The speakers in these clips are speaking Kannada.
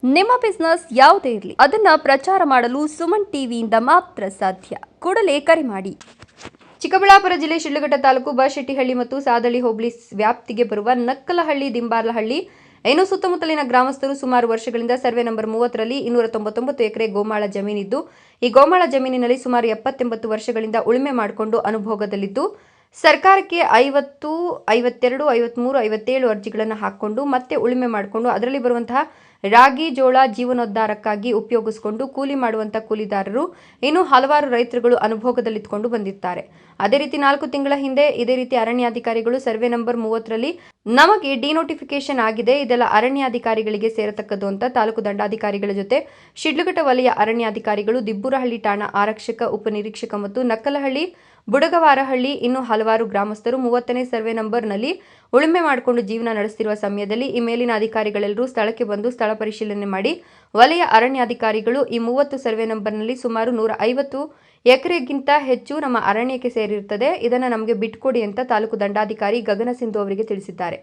ನಿಮ್ಮ ಬಿಸ್ನೆಸ್ ಯಾವುದೇ ಇರಲಿ ಅದನ್ನ ಪ್ರಚಾರ ಮಾಡಲು ಸುಮನ್ ಟಿವಿಯಿಂದ ಮಾತ್ರ ಸಾಧ್ಯ. ಕೂಡಲೇ ಕರೆ ಮಾಡಿ. ಚಿಕ್ಕಬಳ್ಳಾಪುರ ಜಿಲ್ಲೆ ಶಿಡ್ಲಘಟ್ಟ ತಾಲೂಕು ಬಶೆಟ್ಟಿಹಳ್ಳಿ ಮತ್ತು ಸಾದಳ್ಳಿ ಹೋಬಳಿ ವ್ಯಾಪ್ತಿಗೆ ಬರುವ ನಕ್ಕಲಹಳ್ಳಿ ದಿಂಬಾಲಹಳ್ಳಿ ಇನ್ನು ಸುತ್ತಮುತ್ತಲಿನ ಗ್ರಾಮಸ್ಥರು ಸುಮಾರು ವರ್ಷಗಳಿಂದ ಸರ್ವೆ ನಂಬರ್ 30ರಲ್ಲಿ 299 ಎಕರೆ ಗೋಮಾಳ ಜಮೀನಿದ್ದು, ಈ ಗೋಮಾಳ ಜಮೀನಿನಲ್ಲಿ ಸುಮಾರು 70-80 ವರ್ಷಗಳಿಂದ ಉಳುಮೆ ಮಾಡಿಕೊಂಡು ಅನುಭೋಗದಲ್ಲಿದ್ದು, ಸರ್ಕಾರಕ್ಕೆ 50, 52, 53, 57 ಅರ್ಜಿಗಳನ್ನು ಹಾಕಿಕೊಂಡು ಮತ್ತೆ ಉಳುಮೆ ಮಾಡಿಕೊಂಡು ಅದರಲ್ಲಿ ಬರುವಂತಹ ರಾಗಿ ಜೋಳ ಜೀವನೋದ್ಧಾರಕ್ಕಾಗಿ ಉಪಯೋಗಿಸಿಕೊಂಡು ಕೂಲಿ ಮಾಡುವಂಥ ಕೂಲಿದಾರರು ಇನ್ನು ಹಲವಾರು ರೈತರುಗಳು ಅನುಭೋಗದಲ್ಲಿದ್ದುಕೊಂಡು ಬಂದಿದ್ದಾರೆ. ಅದೇ ರೀತಿ 4 ತಿಂಗಳ ಹಿಂದೆ ಇದೇ ರೀತಿ ಅರಣ್ಯಾಧಿಕಾರಿಗಳು ಸರ್ವೆ ನಂಬರ್ 30ರಲ್ಲಿ ನಮಗೆ ಡಿನೋಟಿಫಿಕೇಶನ್ ಆಗಿದೆ, ಇದೆಲ್ಲ ಅರಣ್ಯಾಧಿಕಾರಿಗಳಿಗೆ ಸೇರತಕ್ಕದ್ದು ಅಂತ ತಾಲೂಕು ದಂಡಾಧಿಕಾರಿಗಳ ಜೊತೆ ಶಿಡ್ಲಘಟ್ಟ ವಲಯ ಅರಣ್ಯಾಧಿಕಾರಿಗಳು, ದಿಬ್ಬೂರಹಳ್ಳಿ ಠಾಣಾ ಆರಕ್ಷಕ ಉಪನಿರೀಕ್ಷಕ ಮತ್ತು ನಕ್ಕಲಹಳ್ಳಿ, ಬುಡಗವಾರಹಳ್ಳಿ ಇನ್ನು ಹಲವಾರು ಗ್ರಾಮಸ್ಥರು 30ನೇ ಸರ್ವೆ ನಂಬರ್ನಲ್ಲಿ ಉಳುಮೆ ಮಾಡಿಕೊಂಡು ಜೀವನ ನಡೆಸುತ್ತಿರುವ ಸಮಯದಲ್ಲಿ ಈ ಮೇಲಿನ ಅಧಿಕಾರಿಗಳೆಲ್ಲರೂ ಸ್ಥಳಕ್ಕೆ ಬಂದು ಸ್ಥಳ ಪರಿಶೀಲನೆ ಮಾಡಿ ವಲಯ ಅರಣ್ಯಾಧಿಕಾರಿಗಳು ಈ 30 ಸರ್ವೆ ನಂಬರ್ನಲ್ಲಿ ಸುಮಾರು 150 ಎಕರೆಗಿಂತ ಹೆಚ್ಚು ನಮ್ಮ ಅರಣ್ಯಕ್ಕೆ ಸೇರಿರುತ್ತದೆ, ಇದನ್ನು ನಮಗೆ ಬಿಟ್ಕೊಡಿ ಅಂತ ತಾಲೂಕು ದಂಡಾಧಿಕಾರಿ ಗಗನ ಸಿಂಧು ಅವರಿಗೆ ತಿಳಿಸಿದ್ದಾರೆ.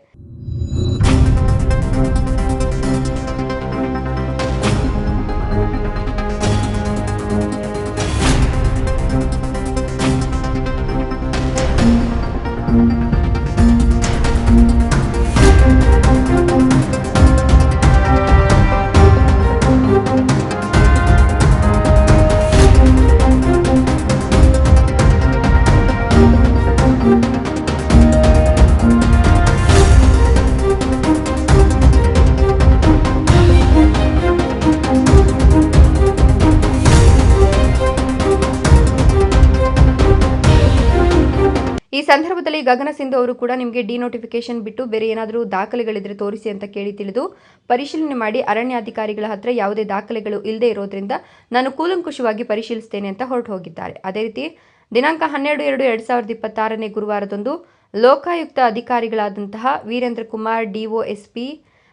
ಈ ಸಂದರ್ಭದಲ್ಲಿ ಗಗನ ಸಿಂಧು ಅವರು ಕೂಡ ನಿಮಗೆ ಡಿನೋಟಿಫಿಕೇಶನ್ ಬಿಟ್ಟು ಬೇರೆ ಏನಾದರೂ ದಾಖಲೆಗಳಿದ್ರೆ ತೋರಿಸಿ ಅಂತ ಕೇಳಿ ತಿಳಿದು ಪರಿಶೀಲನೆ ಮಾಡಿ ಅರಣ್ಯಾಧಿಕಾರಿಗಳ ಹತ್ರ ಯಾವುದೇ ದಾಖಲೆಗಳು ಇಲ್ಲದೆ ಇರೋದ್ರಿಂದ ನಾನು ಕೂಲಂಕುಷವಾಗಿ ಪರಿಶೀಲಿಸ್ತೇನೆ ಅಂತ ಹೊರಟು ಹೋಗಿದ್ದಾರೆ. ಅದೇ ರೀತಿ ದಿನಾಂಕ 12/2/2026ನೇ ಗುರುವಾರದಂದು ಲೋಕಾಯುಕ್ತ ಅಧಿಕಾರಿಗಳಾದಂತಹ ವೀರೇಂದ್ರ ಕುಮಾರ್ DOSP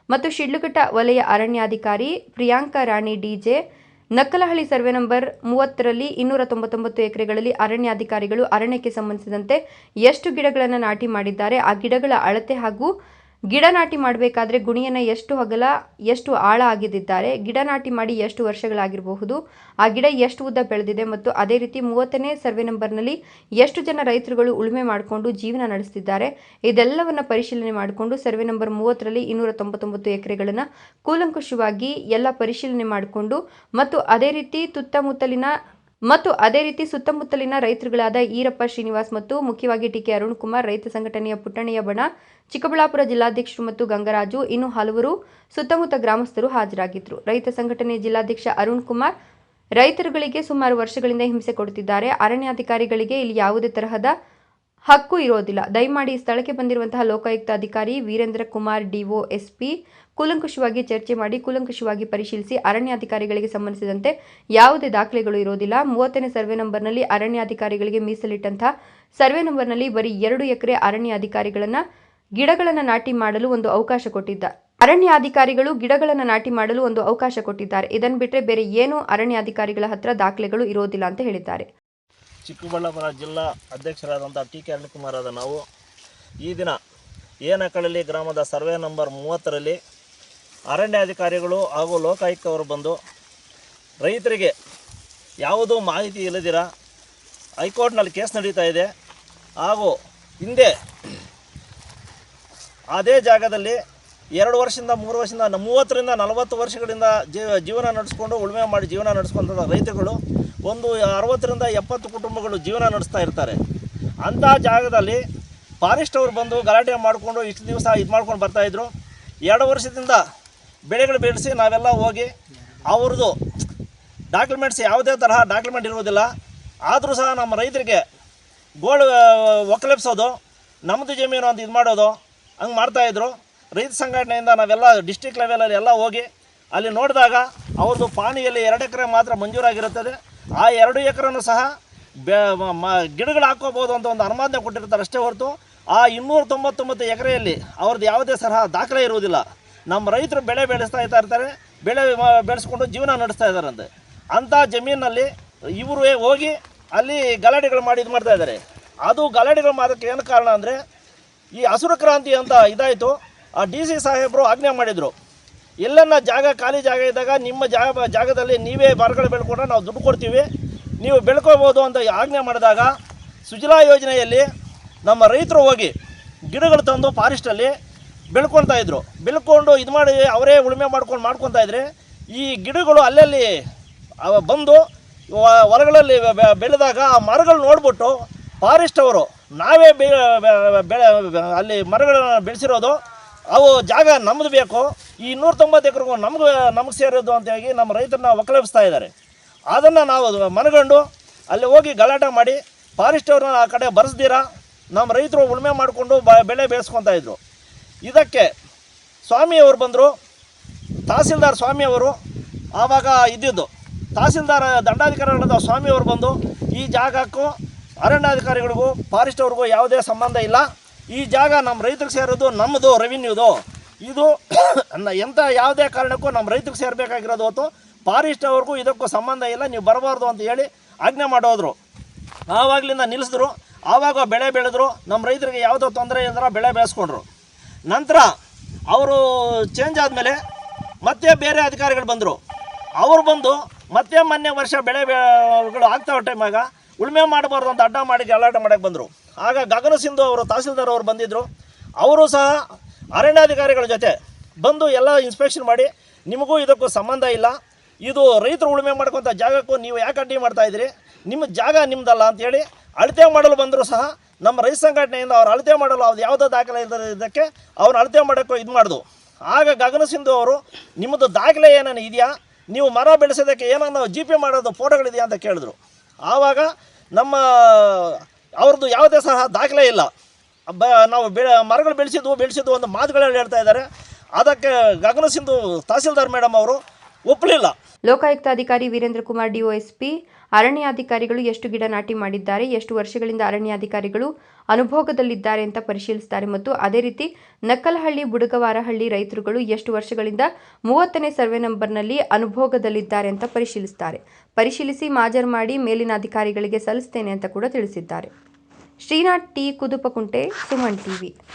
ಮತ್ತು ಶಿಡ್ಲಘಟ್ಟ ವಲಯ ಅರಣ್ಯಾಧಿಕಾರಿ ಪ್ರಿಯಾಂಕಾ ರಾಣಿ DJ ನಕ್ಕಲಹಳ್ಳಿ ಸರ್ವೆ ನಂಬರ್ 30ರಲ್ಲಿ 299 ಎಕರೆಗಳಲ್ಲಿ ಅರಣ್ಯಾಧಿಕಾರಿಗಳು ಅರಣ್ಯಕ್ಕೆ ಸಂಬಂಧಿಸಿದಂತೆ ಎಷ್ಟು ಗಿಡಗಳನ್ನು ನಾಟಿ ಮಾಡಿದ್ದಾರೆ, ಆ ಗಿಡಗಳ ಅಳತೆ ಹಾಗೂ ಗಿಡ ನಾಟಿ ಮಾಡಬೇಕಾದ್ರೆ ಗುಣಿಯನ್ನು ಎಷ್ಟು ಅಗಲ ಎಷ್ಟು ಆಳ ಆಗಿದ್ದಾರೆ, ಗಿಡ ನಾಟಿ ಮಾಡಿ ಎಷ್ಟು ವರ್ಷಗಳಾಗಿರಬಹುದು, ಆ ಗಿಡ ಎಷ್ಟು ಉದ್ದ ಬೆಳೆದಿದೆ ಮತ್ತು ಅದೇ ರೀತಿ 30ನೇ ಸರ್ವೆ ನಂಬರ್ನಲ್ಲಿ ಎಷ್ಟು ಜನ ರೈತರುಗಳು ಉಳುಮೆ ಮಾಡಿಕೊಂಡು ಜೀವನ ನಡೆಸುತ್ತಿದ್ದಾರೆ, ಇದೆಲ್ಲವನ್ನು ಪರಿಶೀಲನೆ ಮಾಡಿಕೊಂಡು ಸರ್ವೆ ನಂಬರ್ 30ರಲ್ಲಿ 299 ಎಕರೆಗಳನ್ನು ಕೂಲಂಕುಷವಾಗಿ ಎಲ್ಲ ಪರಿಶೀಲನೆ ಮಾಡಿಕೊಂಡು ಮತ್ತು ಅದೇ ರೀತಿ ಸುತ್ತಮುತ್ತಲಿನ ರೈತರುಗಳಾದ ಈರಪ್ಪ ಶ್ರೀನಿವಾಸ್ ಮತ್ತು ಮುಖ್ಯವಾಗಿ TK ಅರುಣ್ ಕುಮಾರ್, ರೈತ ಸಂಘಟನೆಯ ಪುಟ್ಟಣಯ್ಯ ಬಣ, ಚಿಕ್ಕಬಳ್ಳಾಪುರ ಜಿಲ್ಲಾಧ್ಯಕ್ಷರು ಮತ್ತು ಗಂಗರಾಜು ಇನ್ನು ಹಲವರು ಸುತ್ತಮುತ್ತ ಗ್ರಾಮಸ್ಥರು ಹಾಜರಾಗಿದ್ದರು. ರೈತ ಸಂಘಟನೆ ಜಿಲ್ಲಾಧ್ಯಕ್ಷ ಅರುಣ್ ಕುಮಾರ್, ರೈತರುಗಳಿಗೆ ಸುಮಾರು ವರ್ಷಗಳಿಂದ ಹಿಂಸೆ ಕೊಡುತ್ತಿದ್ದಾರೆ, ಅರಣ್ಯಾಧಿಕಾರಿಗಳಿಗೆ ಇಲ್ಲಿ ಯಾವುದೇ ತರಹದ ಹಕ್ಕು ಇರೋದಿಲ್ಲ, ದಯಮಾಡಿ ಸ್ಥಳಕ್ಕೆ ಬಂದಿರುವಂತಹ ಲೋಕಾಯುಕ್ತ ಅಧಿಕಾರಿ ವೀರೇಂದ್ರ ಕುಮಾರ್ DOSP ಕೂಲಂಕುಷವಾಗಿ ಚರ್ಚೆ ಮಾಡಿ ಕೂಲಂಕುಷವಾಗಿ ಪರಿಶೀಲಿಸಿ ಅರಣ್ಯಾಧಿಕಾರಿಗಳಿಗೆ ಸಂಬಂಧಿಸಿದಂತೆ ಯಾವುದೇ ದಾಖಲೆಗಳು ಇರೋದಿಲ್ಲ. 30ನೇ ಸರ್ವೆ ನಂಬರ್ನಲ್ಲಿ ಅರಣ್ಯಾಧಿಕಾರಿಗಳಿಗೆ ಮೀಸಲಿಟ್ಟಂತಹ ಸರ್ವೆ ನಂಬರ್ನಲ್ಲಿ ಬರೀ 2 ಎಕರೆ ಅರಣ್ಯಾಧಿಕಾರಿಗಳನ್ನ ಗಿಡಗಳನ್ನು ನಾಟಿ ಮಾಡಲು ಒಂದು ಅವಕಾಶ ಕೊಟ್ಟಿದ್ದಾರೆ. ಅರಣ್ಯಾಧಿಕಾರಿಗಳು ಗಿಡಗಳನ್ನು ನಾಟಿ ಮಾಡಲು ಒಂದು ಅವಕಾಶ ಕೊಟ್ಟಿದ್ದಾರೆ. ಇದನ್ನು ಬಿಟ್ಟರೆ ಬೇರೆ ಏನು ಅರಣ್ಯಾಧಿಕಾರಿಗಳ ಹತ್ರ ದಾಖಲೆಗಳು ಇರೋದಿಲ್ಲ ಅಂತ ಹೇಳಿದ್ದಾರೆ. ಚಿಕ್ಕಬಳ್ಳಾಪುರ ಜಿಲ್ಲಾ ಅಧ್ಯಕ್ಷರಾದಂಥ TK ಅರುಣ್ ಕುಮಾರ್ ಆದ ನಾವು ಈ ದಿನ ಏನಕಳಲ್ಲಿ ಗ್ರಾಮದ ಸರ್ವೆ ನಂಬರ್ 30ರಲ್ಲಿ ಅರಣ್ಯಾಧಿಕಾರಿಗಳು ಹಾಗೂ ಲೋಕಾಯುಕ್ತವರು ಬಂದು ರೈತರಿಗೆ ಯಾವುದೂ ಮಾಹಿತಿ ಇಲ್ಲದಿರ ಹೈಕೋರ್ಟ್ನಲ್ಲಿ ಕೇಸ್ ನಡೀತಾ ಇದೆ ಹಾಗೂ ಹಿಂದೆ ಅದೇ ಜಾಗದಲ್ಲಿ 2 ವರ್ಷದಿಂದ 3 ವರ್ಷದಿಂದ 30ರಿಂದ 40 ವರ್ಷಗಳಿಂದ ಜೀವನ ನಡೆಸ್ಕೊಂಡು ಉಳುಮೆ ಮಾಡಿ ಜೀವನ ನಡೆಸ್ಕೊಂಥ ರೈತರುಗಳು ಒಂದು 60ರಿಂದ 70 ಕುಟುಂಬಗಳು ಜೀವನ ನಡೆಸ್ತಾ ಇರ್ತಾರೆ. ಅಂಥ ಜಾಗದಲ್ಲಿ ಫಾರೆಸ್ಟ್ ಅವರು ಬಂದು ಗಲಾಟೆ ಮಾಡಿಕೊಂಡು ಇಷ್ಟು ದಿವಸ ಇದು ಮಾಡ್ಕೊಂಡು ಬರ್ತಾಯಿದ್ರು. 2 ವರ್ಷದಿಂದ ಬೆಳೆಗಳು ಬೆಳೆಸಿ ನಾವೆಲ್ಲ ಹೋಗಿ ಅವ್ರದ್ದು ಡಾಕ್ಯುಮೆಂಟ್ಸ್ ಯಾವುದೇ ತರಹ ಡಾಕ್ಯುಮೆಂಟ್ ಇರುವುದಿಲ್ಲ. ಆದರೂ ಸಹ ನಮ್ಮ ರೈತರಿಗೆ ಗೋಳು ಒಕ್ಕಲೆಪ್ಸೋದು, ನಮ್ಮದು ಜಮೀನು ಅಂತ ಇದು ಮಾಡೋದು ಹಂಗೆ ಮಾಡ್ತಾಯಿದ್ರು. ರೈತ ಸಂಘಟನೆಯಿಂದ ನಾವೆಲ್ಲ ಡಿಸ್ಟಿಕ್ ಲೆವೆಲಲ್ಲಿ ಎಲ್ಲ ಹೋಗಿ ಅಲ್ಲಿ ನೋಡಿದಾಗ ಅವ್ರದ್ದು ಪಾಣಿಯಲ್ಲಿ 2 ಎಕರೆ ಮಾತ್ರ ಮಂಜೂರಾಗಿರುತ್ತದೆ. ಆ 2 ಎಕರೆನೂ ಸಹ ಗಿಡಗಳು ಹಾಕ್ಕೋಬೋದು ಅಂತ ಒಂದು ಅನುಮೋದನೆ ಕೊಟ್ಟಿರ್ತಾರೆ ಅಷ್ಟೇ ಹೊರತು ಆ 299 ಎಕರೆಯಲ್ಲಿ ಅವ್ರದ್ದು ಯಾವುದೇ ಸಹ ದಾಖಲೆ ಇರುವುದಿಲ್ಲ. ನಮ್ಮ ರೈತರು ಬೆಳೆ ಬೆಳೆಸ್ತಾ ಇರ್ತಾರೆ, ಬೆಳೆ ಬೆಳೆಸ್ಕೊಂಡು ಜೀವನ ನಡೆಸ್ತಾ ಇದ್ದಾರಂತೆ. ಅಂಥ ಜಮೀನಲ್ಲಿ ಇವರು ಹೋಗಿ ಅಲ್ಲಿ ಗಲಾಟೆಗಳು ಮಾಡಿ ಇದು ಮಾಡ್ತಾ ಇದ್ದಾರೆ. ಅದು ಗಲಾಟೆಗಳು ಮಾಡೋಕ್ಕೆ ಏನು ಕಾರಣ ಅಂದರೆ ಈ ಹಸಿರು ಕ್ರಾಂತಿ ಅಂತ ಇದಾಯಿತು. ಆ DC ಸಾಹೇಬರು ಆಜ್ಞೆ ಮಾಡಿದರು, ಎಲ್ಲನ್ನ ಜಾಗ ಖಾಲಿ ಜಾಗ ಇದ್ದಾಗ ನಿಮ್ಮ ಜಾಗದಲ್ಲಿ ನೀವೇ ಮರಗಳು ಬೆಳ್ಕೊಂಡ್ರೆ ನಾವು ದುಡ್ಡು ಕೊಡ್ತೀವಿ, ನೀವು ಬೆಳ್ಕೋಬೋದು ಅಂತ ಆಜ್ಞೆ ಮಾಡಿದಾಗ ಸುಜಲಾ ಯೋಜನೆಯಲ್ಲಿ ನಮ್ಮ ರೈತರು ಹೋಗಿ ಗಿಡಗಳು ತಂದು ಫಾರೆಸ್ಟಲ್ಲಿ ಬೆಳ್ಕೊಳ್ತಾ ಇದ್ರು. ಬೆಳ್ಕೊಂಡು ಇದು ಮಾಡಿ ಅವರೇ ಉಳುಮೆ ಮಾಡ್ಕೊತಾ ಇದ್ರೆ ಈ ಗಿಡಗಳು ಅಲ್ಲಲ್ಲಿ ಬಂದು ಹೊಲಗಳಲ್ಲಿ ಬೆಳೆದಾಗ ಆ ಮರಗಳು ನೋಡ್ಬಿಟ್ಟು ಫಾರೆಸ್ಟ್ ಅವರು ನಾವೇ ಅಲ್ಲಿ ಮರಗಳನ್ನು ಬೆಳೆಸಿರೋದು, ಅವು ಜಾಗ ನಮ್ಮದು ಬೇಕು, ಈ 290 ಎಕರೆಗೂ ನಮಗೆ ಸೇರೋದು ಅಂತ ಹೇಳಿ ನಮ್ಮ ರೈತರನ್ನ ಒಕ್ಕಲೆಬ್ಸ್ತಾ ಇದ್ದಾರೆ. ಅದನ್ನು ನಾವು ಮನಗಂಡು ಅಲ್ಲಿ ಹೋಗಿ ಗಲಾಟೆ ಮಾಡಿ ಫಾರೆಸ್ಟ್ ಅವ್ರನ್ನ ಆ ಕಡೆ ಬರೆಸ್ದಿರ ನಮ್ಮ ರೈತರು ಉಳುಮೆ ಮಾಡಿಕೊಂಡು ಬೆಳೆ ಬೆಳೆಸ್ಕೊತಾ ಇದ್ರು. ಇದಕ್ಕೆ ಸ್ವಾಮಿಯವರು ಬಂದರು, ತಹಸೀಲ್ದಾರ್ ಸ್ವಾಮಿಯವರು ಆವಾಗ ಇದ್ದಿದ್ದು. ತಹಸೀಲ್ದಾರ್ ದಂಡಾಧಿಕಾರಿಗಳಾದ ಸ್ವಾಮಿಯವರು ಬಂದು ಈ ಜಾಗಕ್ಕೂ ಅರಣ್ಯಾಧಿಕಾರಿಗಳಿಗೂ ಫಾರೆಸ್ಟ್ ಅವ್ರಿಗೂ ಯಾವುದೇ ಸಂಬಂಧ ಇಲ್ಲ, ಈ ಜಾಗ ನಮ್ಮ ರೈತರಿಗೆ ಸೇರೋದು, ನಮ್ಮದು ರೆವಿನ್ಯೂದು, ಇದು ಎಂಥ ಯಾವುದೇ ಕಾರಣಕ್ಕೂ ನಮ್ಮ ರೈತರಿಗೆ ಸೇರಬೇಕಾಗಿರೋದು ಹೊತ್ತು ಫಾರೆಸ್ಟ್ ಅವ್ರಿಗೂ ಇದಕ್ಕೂ ಸಂಬಂಧ ಇಲ್ಲ, ನೀವು ಬರಬಾರ್ದು ಅಂತ ಹೇಳಿ ಆಜ್ಞೆ ಮಾಡೋದ್ರು. ಆವಾಗಲಿಂದ ನಿಲ್ಲಿಸಿದ್ರು. ಆವಾಗ ಬೆಳೆ ಬೆಳೆದ್ರು, ನಮ್ಮ ರೈತರಿಗೆ ಯಾವುದೋ ತೊಂದರೆ ಇಲ್ಲದ್ರೆ ಬೆಳೆ ಬೆಳೆಸ್ಕೊಂಡ್ರು. ನಂತರ ಅವರು ಚೇಂಜ್ ಆದಮೇಲೆ ಮತ್ತೆ ಬೇರೆ ಅಧಿಕಾರಿಗಳು ಬಂದರು. ಅವರು ಬಂದು ಮತ್ತೆ ಮೊನ್ನೆ ವರ್ಷ ಬೆಳೆಗಳು ಆಗ್ತಾವ ಟೈಮಾಗ ಉಳುಮೆ ಮಾಡಬಾರ್ದು ಅಂತ ಅಡ್ಡ ಮಾಡಿ ಗಲಾಟೆ ಮಾಡೋಕ್ಕೆ ಬಂದರು. ಆಗ ಗಗನ ಸಿಂಧು ಅವರು ತಹಸೀಲ್ದಾರ್ ಅವರು ಬಂದಿದ್ದರು. ಅವರು ಸಹ ಅರಣ್ಯಾಧಿಕಾರಿಗಳ ಜೊತೆ ಬಂದು ಎಲ್ಲ ಇನ್ಸ್ಪೆಕ್ಷನ್ ಮಾಡಿ ನಿಮಗೂ ಇದಕ್ಕೂ ಸಂಬಂಧ ಇಲ್ಲ, ಇದು ರೈತರು ಉಳುಮೆ ಮಾಡ್ಕೊತ ಜಾಗಕ್ಕೂ ನೀವು ಯಾಕೆ ಅಡ್ಡಿ ಮಾಡ್ತಾಯಿದ್ದೀರಿ, ನಿಮ್ಮ ಜಾಗ ನಿಮ್ಮದಲ್ಲ ಅಂಥೇಳಿ ಅಳತೆ ಮಾಡಲು ಬಂದರೂ ಸಹ ನಮ್ಮ ರೈತ ಸಂಘಟನೆಯಿಂದ ಅವ್ರು ಅಳತೆ ಮಾಡಲು ಅದು ಯಾವುದೋ ದಾಖಲೆ ಇಲ್ಲದಕ್ಕೆ ಅವ್ರು ಅಳತೆ ಮಾಡೋಕ್ಕೂ ಇದು ಮಾಡಿದ್ರು. ಆಗ ಗಗನ ಸಿಂಧು ಅವರು ನಿಮ್ಮದು ದಾಖಲೆ ಏನೇನು ಇದೆಯಾ, ನೀವು ಮರ ಬೆಳೆಸೋದಕ್ಕೆ ಏನೋ ಜಿ ಪಿ ಮಾಡೋದು ಫೋಟೋಗಳಿದೆಯಾ ಅಂತ ಕೇಳಿದ್ರು. ಆವಾಗ ನಮ್ಮ ಅವ್ರದ್ದು ಯಾವುದೇ ಸಹ ದಾಖಲೆ ಇಲ್ಲ, ನಾವು ಮರಗಳು ಬೆಳೆಸಿದ್ದು ಒಂದು ಮಾತುಗಳಲ್ಲಿ ಹೇಳ್ತಾ ಇದ್ದಾರೆ. ಅದಕ್ಕೆ ಗಗನ ಸಿಂಧು ತಹಸೀಲ್ದಾರ್ ಮೇಡಮ್ ಅವರು ಒಪ್ಪಲಿಲ್ಲ. ಲೋಕಾಯುಕ್ತ ಅಧಿಕಾರಿ ವೀರೇಂದ್ರ ಕುಮಾರ್, ಡಿಒಎಸ್ಪಿ, ಅರಣ್ಯಾಧಿಕಾರಿಗಳು ಎಷ್ಟು ಗಿಡ ನಾಟಿ ಮಾಡಿದ್ದಾರೆ, ಎಷ್ಟು ವರ್ಷಗಳಿಂದ ಅರಣ್ಯಾಧಿಕಾರಿಗಳು ಅನುಭೋಗದಲ್ಲಿದ್ದಾರೆ ಅಂತ ಪರಿಶೀಲಿಸುತ್ತಾರೆ ಮತ್ತು ಅದೇ ರೀತಿ ನಕ್ಕಲಹಳ್ಳಿ, ಬುಡಗವಾರಹಳ್ಳಿ ರೈತರುಗಳು ಎಷ್ಟು ವರ್ಷಗಳಿಂದ 30ನೇ ಸರ್ವೆ ನಂಬರ್ನಲ್ಲಿ ಅನುಭೋಗದಲ್ಲಿದ್ದಾರೆ ಅಂತ ಪರಿಶೀಲಿಸುತ್ತಾರೆ. ಪರಿಶೀಲಿಸಿ ಮಾಜರ್ ಮಾಡಿ ಮೇಲಿನ ಅಧಿಕಾರಿಗಳಿಗೆ ಸಲ್ಲಿಸುತ್ತೇನೆ ಅಂತ ಕೂಡ ತಿಳಿಸಿದ್ದಾರೆ. Srinath T, Kudupakunte, Suman TV.